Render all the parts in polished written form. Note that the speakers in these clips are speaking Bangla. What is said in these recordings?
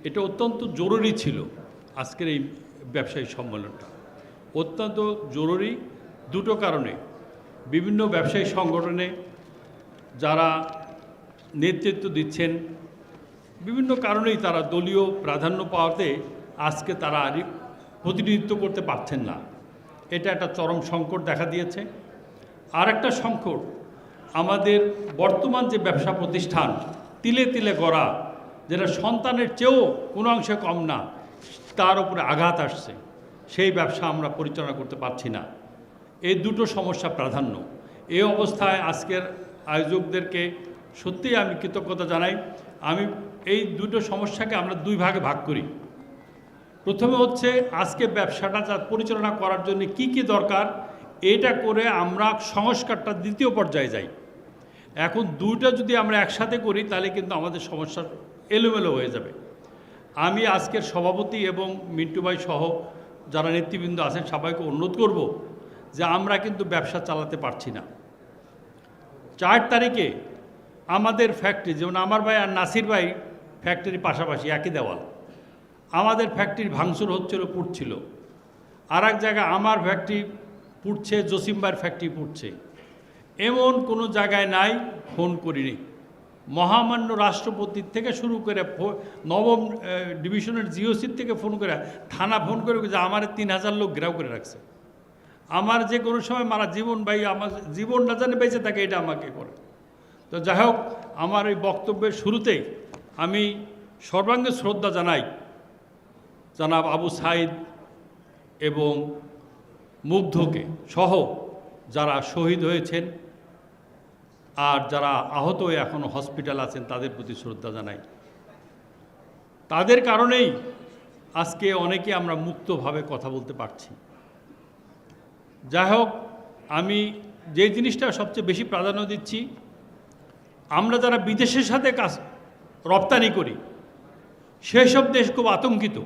এটা অত্যন্ত জরুরি ছিল। আজকের এই ব্যবসায়ী সম্মেলনটা অত্যন্ত জরুরি দুটো কারণে। বিভিন্ন ব্যবসায়ী সংগঠনে যারা নেতৃত্ব দিচ্ছেন, বিভিন্ন কারণেই তারা দলীয় প্রাধান্য পাওয়াতে আজকে তারা আর প্রতিনিধিত্ব করতে পারছেন না। এটা একটা চরম সংকট দেখা দিয়েছে। আর একটা সংকট, আমাদের বর্তমান যে ব্যবসা প্রতিষ্ঠান তিলে তিলে গড়া, যেটা সন্তানের চেয়েও কোনো অংশে কম না, তার উপরে আঘাত আসছে। সেই ব্যবসা আমরা পরিচালনা করতে পারছি না। এই দুটো সমস্যা প্রাধান্য। এই অবস্থায় আজকের আয়োজকদেরকে সত্যিই আমি কৃতজ্ঞতা জানাই। আমি এই দুটো সমস্যাকে আমরা দুই ভাগে ভাগ করি। প্রথমে হচ্ছে আজকে ব্যবসাটা পরিচালনা করার জন্য কি কি দরকার, এটা করে আমরা সংস্কারটা দ্বিতীয় পর্যায়ে যাই। এখন দুইটা যদি আমরা একসাথে করি তাহলে কিন্তু আমাদের সমস্যা এলোমেলো হয়ে যাবে। আমি আজকের সভাপতি এবং মিন্টু ভাই সহ যারা নেতৃবৃন্দ আছেন সবাইকে অনুরোধ করব যে আমরা কিন্তু ব্যবসা চালাতে পারছি না। 4 তারিখে আমাদের ফ্যাক্টরি, যেমন আমার ভাই আর নাসির ভাই ফ্যাক্টরি পাশাপাশি একই দেওয়াল, আমাদের ফ্যাক্টরি ভাঙচুর হচ্ছিল, পুড়ছিল। আর এক জায়গায় আমার ফ্যাক্টরি পুড়ছে, জসিমবার ফ্যাক্টরি পুড়ছে। এমন কোনো জায়গায় নাই ফোন করিনি। মহামান্য রাষ্ট্রপতির থেকে শুরু করে নবম ডিভিশনের জিওসির থেকে ফোন করে, থানা ফোন করে যে আমার 3000 লোক ঘেরাও করে রাখছে। আমার যে কোনো সময় মারা জীবন ভাই, আমার জীবন না জানে বেঁচে থাকে, এটা আমাকে করে। তো যাই হোক, আমার এই বক্তব্যের শুরুতেই আমি সর্বাঙ্গে শ্রদ্ধা জানাই জনাব আবু সাইদ এবং মুগ্ধকে সহ যারা শহীদ হয়েছেন আর যারা আহত হয়ে এখনও হসপিটাল আছেন, তাদের প্রতি শ্রদ্ধা জানাই। তাদের কারণেই আজকে অনেকে আমরা মুক্তভাবে কথা বলতে পারছি। যাই হোক, আমি যে জিনিসটা সবচেয়ে বেশি প্রাধান্য দিচ্ছি, আমরা যারা বিদেশের সাথে কাজ রপ্তানি করি সেই সব দেশ খুব আতঙ্কিত,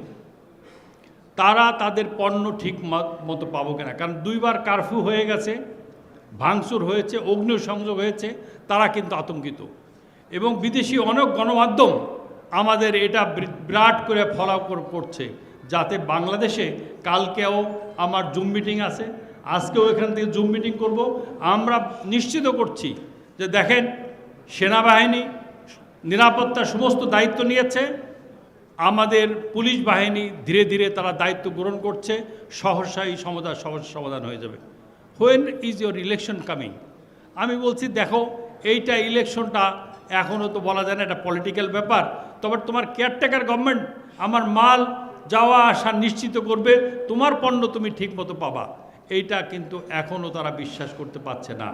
তারা তাদের পণ্য ঠিক মতো পাবো কিনা। কারণ 2 বার কারফিউ হয়ে গেছে, ভাঙচুর হয়েছে, অগ্নিসংযোগ হয়েছে, তারা কিন্তু আতঙ্কিত। এবং বিদেশি অনেক গণমাধ্যম আমাদের এটা বিরাট করে ফলো করছে, যাতে বাংলাদেশে কালকেও আমার জুম মিটিং আছে, আজকেও এখান থেকে জুম মিটিং করব। আমরা নিশ্চিত করছি যে দেখেন, সেনাবাহিনী নিরাপত্তার সমস্ত দায়িত্ব নিয়েছে, আমাদের পুলিশ বাহিনী ধীরে ধীরে তারা দায়িত্ব গ্রহণ করছে, সহসাই সমস্যার সমাধান হয়ে যাবে। When is your election coming? আমি বলছি দেখো, এইটা ইলেকশনটা এখনও তো বলা যায় না, এটা পলিটিক্যাল ব্যাপার। তবে তোমার কেয়ারটেকার গভর্নমেন্ট আমার মাল যাওয়া আসা নিশ্চিত করবে, তোমার পণ্য তুমি ঠিক মতো পাবা। এইটা কিন্তু এখনও তারা বিশ্বাস করতে পারছে না।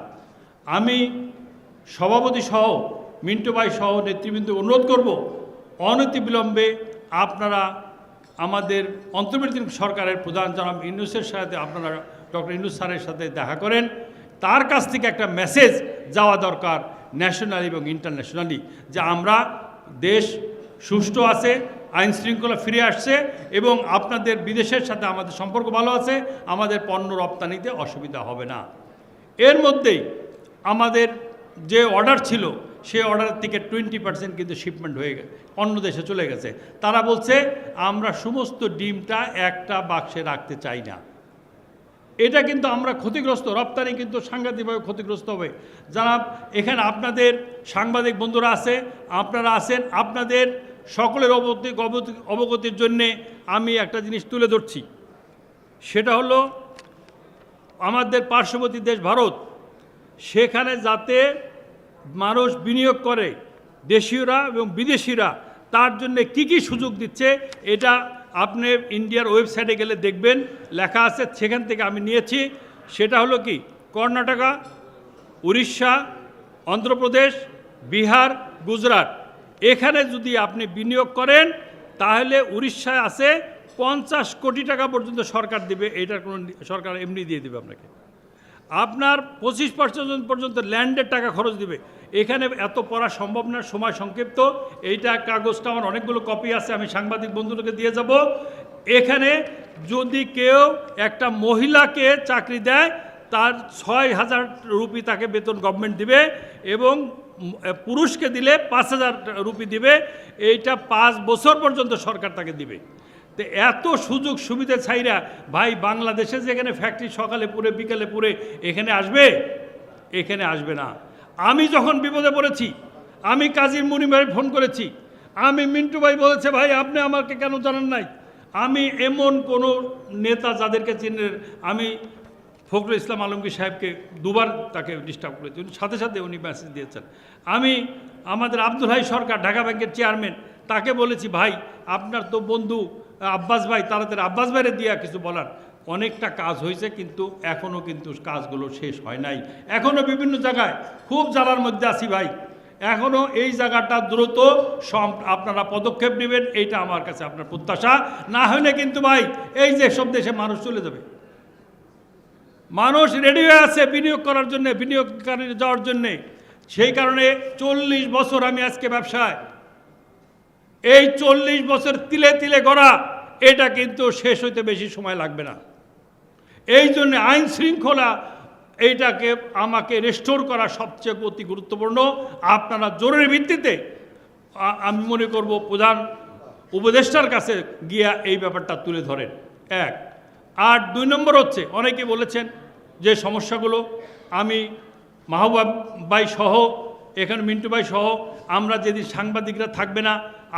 আমি সভাপতি সহ মিন্টু ভাই সহ নেতৃবৃন্দ অনুরোধ করব, অনতিবিলম্বে আপনারা আমাদের অন্তর্বর্তীকালীন সরকারের প্রধান জনাব ইউনূসের সাথে, আপনারা ডক্টর ইউনূস স্যারের সাথে দেখা করেন। তার কাছ থেকে একটা মেসেজ যাওয়া দরকার ন্যাশনালি এবং ইন্টারন্যাশনালি, যে আমরা দেশ সুষ্ঠু আছে, আইন শৃঙ্খলা ফিরে আসছে এবং আপনাদের বিদেশের সাথে আমাদের সম্পর্ক ভালো আছে, আমাদের পণ্য রপ্তানিতে অসুবিধা হবে না। এর মধ্যেই আমাদের যে অর্ডার ছিল সেই অর্ডারের থেকে 20% কিন্তু শিপমেন্ট হয়ে গেছে, অন্য দেশে চলে গেছে। তারা বলছে আমরা সমস্ত ডিমটা একটা বাক্সে রাখতে চাই না। এটা কিন্তু আমরা ক্ষতিগ্রস্ত, রপ্তানি কিন্তু সাংঘাতিকভাবে ক্ষতিগ্রস্ত হবে। যারা এখানে আপনাদের সাংবাদিক বন্ধুরা আছে, আপনারা আছেন, আপনাদের সকলের অবগতির জন্যে আমি একটা জিনিস তুলে ধরছি। সেটা হলো আমাদের পার্শ্ববর্তী দেশ ভারত, সেখানে যাতে মানুষ বিনিয়োগ করে, দেশীয়রা এবং বিদেশিরা, তার জন্য কি কি সুযোগ দিচ্ছে, এটা আপনি ইন্ডিয়ার ওয়েবসাইটে গেলে দেখবেন, লেখা আছে। সেখান থেকে আমি নিয়েছি। সেটা হলো কি, কর্ণাটকা, উড়িষ্যা, অন্ধ্রপ্রদেশ, বিহার, গুজরাট, এখানে যদি আপনি বিনিয়োগ করেন তাহলে উড়িষ্যায় আছে 50 কোটি টাকা পর্যন্ত সরকার দিবে। এটার কোনো সরকার এমনি দিয়ে দেবে আপনাকে। আপনার 25% পর্যন্ত ল্যান্ডের টাকা খরচ দিবে। এখানে এত পড়া সম্ভব না, সময় সংক্ষিপ্ত। এইটা কাগজটা আমার অনেকগুলো কপি আছে, আমি সাংবাদিক বন্ধুদেরকে দিয়ে যাব। এখানে যদি কেউ একটা মহিলাকে চাকরি দেয়, তার 6000 রুপি তাকে বেতন গভর্নমেন্ট দিবে এবং পুরুষকে দিলে 5,000 রুপি দিবে, এইটা 5 বছর পর্যন্ত সরকার তাকে দিবে। তো এত সুযোগ সুবিধা ছাইরা ভাই বাংলাদেশে যেখানে ফ্যাক্টরি সকালে পুরে বিকালে পুরে এখানে আসবে, এখানে আসবে না। আমি যখন বিপদে পড়েছি আমি কাজী মুনি ভাই ফোন করেছি, আমি মিন্টু ভাই বলেছে ভাই আপনি আমাকে কেন জানান নাই। আমি এমন কোনো নেতা যাদেরকে চিনেন, আমি ফখরুল ইসলাম আলমগীর সাহেবকে দুবার তাকে ডিস্টার্ব করেছি, সাথে সাথে উনি মেসেজ দিয়েছেন। আমি আমাদের আব্দুল হাই সরকার ঢাকা ব্যাংকের চেয়ারম্যান, তাকে বলেছি ভাই আপনার তো বন্ধু আব্বাস ভাই, তাড়াতাড়ি আব্বাস ভাইরে দিয়া কিছু বলার। অনেকটা কাজ হয়েছে কিন্তু এখনও কিন্তু কাজগুলো শেষ হয় নাই, এখনও বিভিন্ন জায়গায় খুব জ্বালার মধ্যে আছি ভাই। এখনও এই জায়গাটা দ্রুত আপনারা পদক্ষেপ নেবেন, এইটা আমার কাছে আপনার প্রত্যাশা। না হলে কিন্তু ভাই এই যে সব দেশে মানুষ চলে যাবে। মানুষ রেডি হয়ে আছে বিনিয়োগ করার জন্য, বিনিয়োগকারী যাওয়ার জন্যে। সেই কারণে 40 বছর আমি আজকে ব্যবসায়, এই 40 বছর তিলে তিলে গড়া, এটা কিন্তু শেষ হইতে বেশি সময় লাগবে না। এই জন্য আইন শৃঙ্খলা এইটাকে আমাকে রেস্টোর করা সবচেয়ে অতি গুরুত্বপূর্ণ। আপনারা জরুরি ভিত্তিতে আমি মনে করব প্রধান উপদেষ্টার কাছে গিয়া এই ব্যাপারটা তুলে ধরেন, এক। আর 2 নম্বর হচ্ছে, অনেকে বলেছেন যে সমস্যাগুলো, আমি মাহবুব ভাই সহ এখানে মিন্টু ভাই সহ আমরা যেদিন সাংবাদিকরা থাকবে না,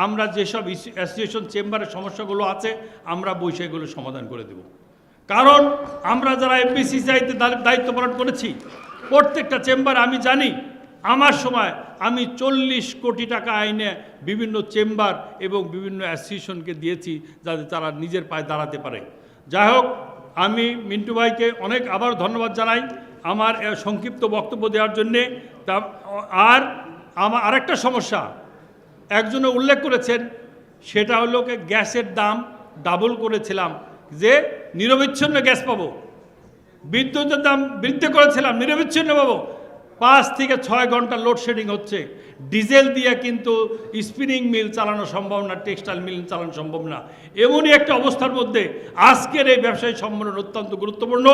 আমরা যেসব অ্যাসোসিয়েশন চেম্বারের সমস্যাগুলো আছে আমরা বৈষয়গুলো সমাধান করে দেব। কারণ আমরা যারা এফবিসিসিআইতে দায়িত্ব পালন করেছি, প্রত্যেকটা চেম্বার আমি জানি, আমার সময় আমি 40 কোটি টাকা আইনে বিভিন্ন চেম্বার এবং বিভিন্ন অ্যাসোসিয়েশনকে দিয়েছি যাতে তারা নিজের পায়ে দাঁড়াতে পারে। যাই হোক, আমি মিন্টু ভাইকে অনেক আবার ধন্যবাদ জানাই আমার সংক্ষিপ্ত বক্তব্য দেওয়ার জন্যে। আর আমার আরেকটা সমস্যা একজনে উল্লেখ করেছেন, সেটা হলো গ্যাসের দাম ডাবল করেছিলাম যে নিরবিচ্ছিন্ন গ্যাস পাবো, বিদ্যুতের দাম বৃদ্ধি করেছিলাম নিরবিচ্ছিন্ন পাবো। 5 থেকে 6 ঘন্টা লোডশেডিং হচ্ছে। ডিজেল দিয়ে কিন্তু স্পিনিং মিল চালানো সম্ভব না, টেক্সটাইল মিল চালানো সম্ভব না। এমনই একটা অবস্থার মধ্যে আজকের এই ব্যবসায়ী সম্মেলন অত্যন্ত গুরুত্বপূর্ণ।